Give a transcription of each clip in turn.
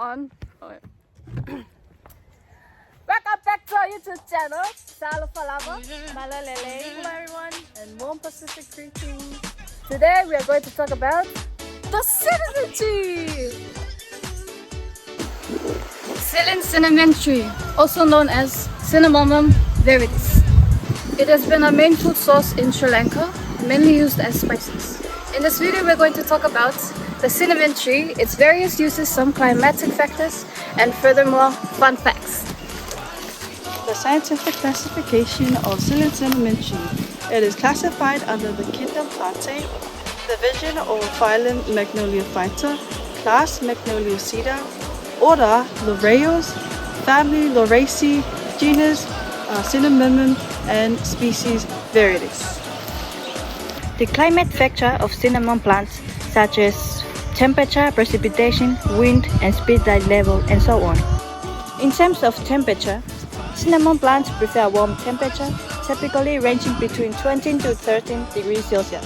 on. Welcome back to our YouTube channel, Salufalava, Malalele, hello everyone, and Warm Pacific Greetings. Today we are going to talk about the cinnamon tree. Cinnamon tree, also known as Cinnamomum veridis. It has been a main food source in Sri Lanka, mainly used as spices. In this video we're going to talk about the cinnamon tree, its various uses, some climatic factors, and furthermore, fun facts. The scientific classification of cinnamon tree. It is classified under the kingdom Plantae, division or phylum Magnoliophyta, class Magnoliocida, order Laureus, family Lauraceae, genus Cinnamomum, and species veridis. The climate factor of cinnamon plants, such as temperature, precipitation, wind, and speed tide level, and so on. In terms of temperature, cinnamon plants prefer warm temperature, typically ranging between 20 to 13 degrees Celsius.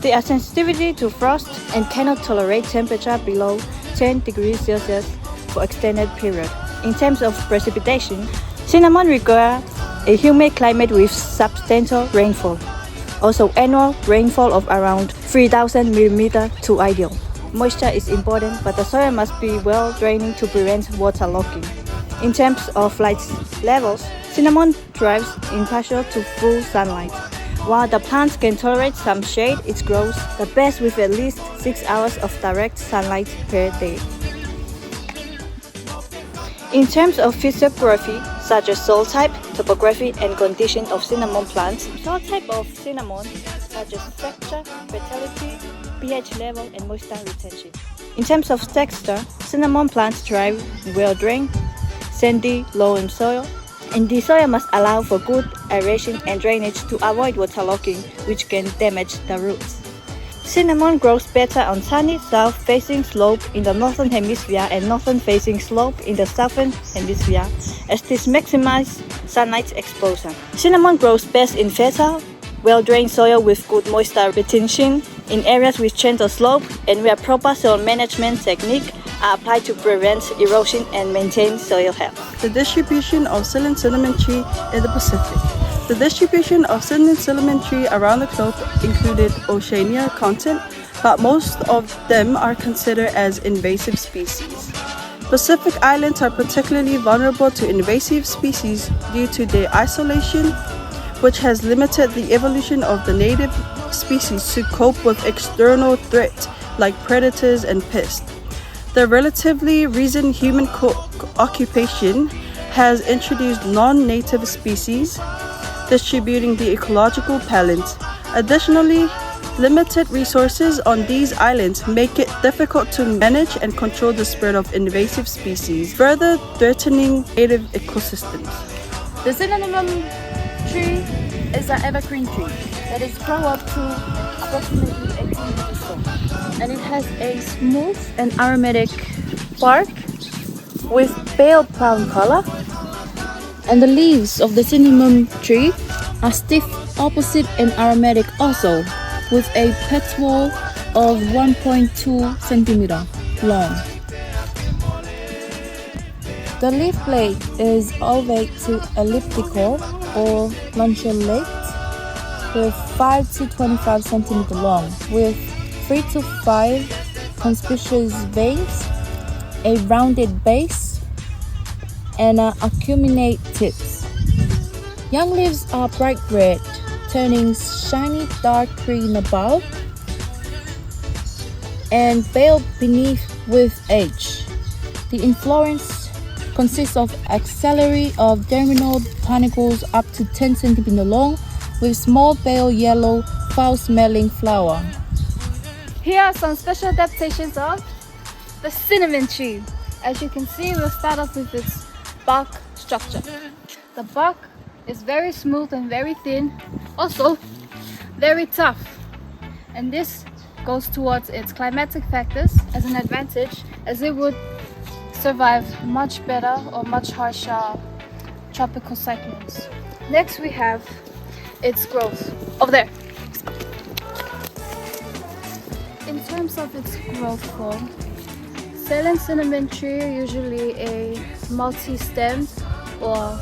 They are sensitive to frost and cannot tolerate temperature below 10 degrees Celsius for extended period. In terms of precipitation, cinnamon require a humid climate with substantial rainfall. Also, annual rainfall of around 3,000 mm to ideal. Moisture is important, but the soil must be well draining to prevent waterlogging. In terms of light levels, cinnamon thrives in partial to full sunlight. While the plant can tolerate some shade, it grows the best with at least 6 hours of direct sunlight per day. In terms of physiography, such as soil type, topography, and condition of cinnamon plants, soil type of cinnamon, such as fracture, fertility, pH level, and moisture retention. In terms of texture, cinnamon plants thrive well-drained, sandy, loam soil, and the soil must allow for good aeration and drainage to avoid waterlogging, which can damage the roots. Cinnamon grows better on sunny south-facing slope in the northern hemisphere and northern-facing slope in the southern hemisphere, as this maximizes sunlight exposure. Cinnamon grows best in fertile, well-drained soil with good moisture retention, in areas with gentle slope, and where proper soil management techniques are applied to prevent erosion and maintain soil health. The distribution of cinnamon tree in the Pacific. The distribution of cinnamon tree around the globe included Oceania continent, but most of them are considered as invasive species. Pacific islands are particularly vulnerable to invasive species due to their isolation, which has limited the evolution of the native species to cope with external threats like predators and pests. The relatively recent human occupation has introduced non-native species, distributing the ecological balance. Additionally, limited resources on these islands make it difficult to manage and control the spread of invasive species, further threatening native ecosystems. The cinnamon tree is an evergreen tree that is grown up to approximately 18 meters tall, and it has a smooth and aromatic bark with pale brown color. And the leaves of the cinnamon tree are stiff, opposite, and aromatic also, with a petal of 1.2 centimeter long. The leaf blade is ovate to elliptical or lanceolate, with 5 to 25 centimeter long, with 3 to 5 conspicuous veins, a rounded base, and acuminate tips. Young leaves are bright red, turning shiny dark green above and pale beneath with age. The inflorescence consists of axillary of terminal panicles up to 10 centimeter long, with small pale yellow, foul-smelling flower. Here are some special adaptations of the cinnamon tree. As you can see, we'll start off with its bark structure. The bark is very smooth and very thin, also very tough, and this goes towards its climatic factors as an advantage, as it would survive much better or much harsher tropical cyclones. Next we have its growth over there. In terms of its growth form, Ceylon cinnamon tree are usually a multi-stemmed or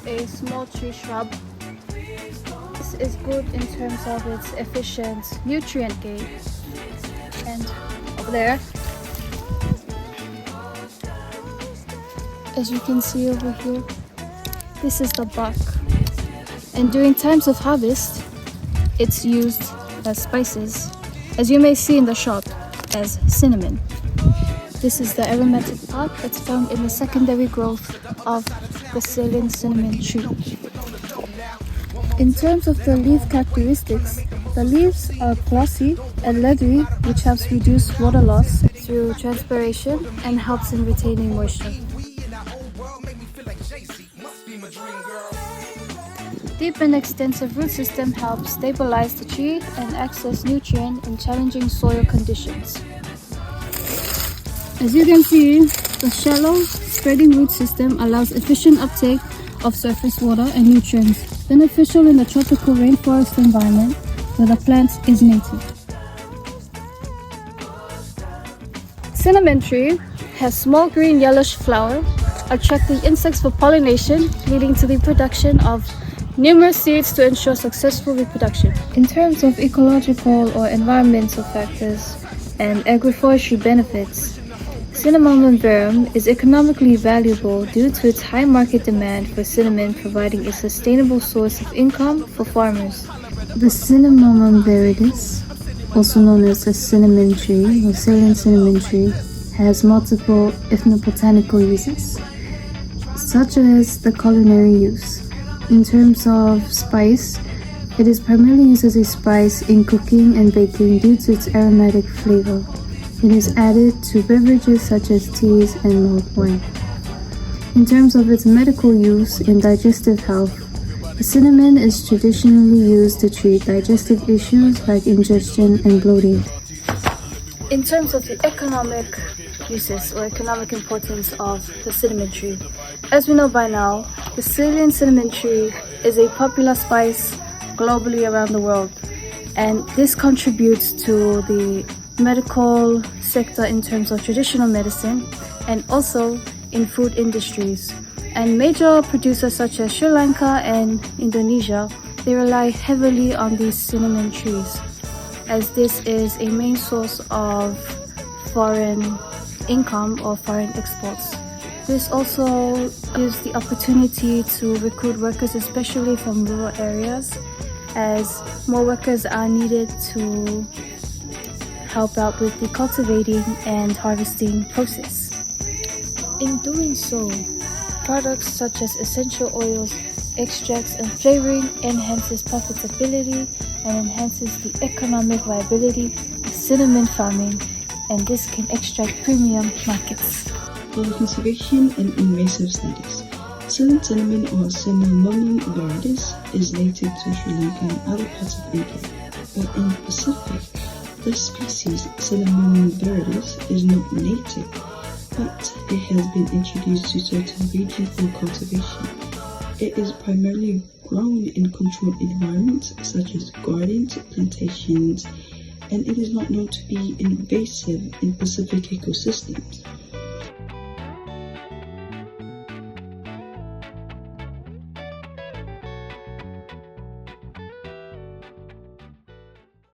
a small tree shrub. This is good in terms of its efficient nutrient gain. And over there, as you can see over here, this is the bark. And during times of harvest, it's used as spices, as you may see in the shop, as cinnamon. This is the aromatic part that's found in the secondary growth of the Ceylon cinnamon tree. In terms of the leaf characteristics, the leaves are glossy and leathery, which helps reduce water loss through transpiration and helps in retaining moisture. Deep and extensive root system helps stabilize the tree and access nutrient in challenging soil conditions. As you can see, the shallow, spreading root system allows efficient uptake of surface water and nutrients, beneficial in the tropical rainforest environment where the plant is native. Cinnamon tree has small green yellowish flower, attracting insects for pollination, leading to the production of numerous seeds to ensure successful reproduction. In terms of ecological or environmental factors and agroforestry benefits, Cinnamomum verum is economically valuable due to its high market demand for cinnamon, providing a sustainable source of income for farmers. The Cinnamomum veridis, also known as the cinnamon tree or Ceylon cinnamon tree, has multiple ethnobotanical uses, such as the culinary use. In terms of spice, it is primarily used as a spice in cooking and baking due to its aromatic flavor. It is added to beverages such as teas and mulled wine. In terms of its medical use in digestive health, the cinnamon is traditionally used to treat digestive issues like indigestion and bloating. In terms of the economic uses or economic importance of the cinnamon tree, as we know by now, the Ceylon cinnamon tree is a popular spice globally around the world, and this contributes to the medical sector in terms of traditional medicine and also in food industries. And major producers such as Sri Lanka and Indonesia, they rely heavily on these cinnamon trees, as this is a main source of foreign income or foreign exports. This also gives the opportunity to recruit workers, especially from rural areas, as more workers are needed to help out with the cultivating and harvesting process. In doing so, products such as essential oils, extracts and flavoring enhances profitability and enhances the economic viability of cinnamon farming, and this can extract premium markets. For conservation and invasive studies, Ceylon cinnamon or Cinnamomum veridis is native to Sri Lanka and other parts of India, but in the Pacific, this species, Cinnamomum veridis, is not native, but it has been introduced to certain regions for cultivation. It is primarily grown in controlled environments such as gardens, plantations, and it is not known to be invasive in Pacific ecosystems.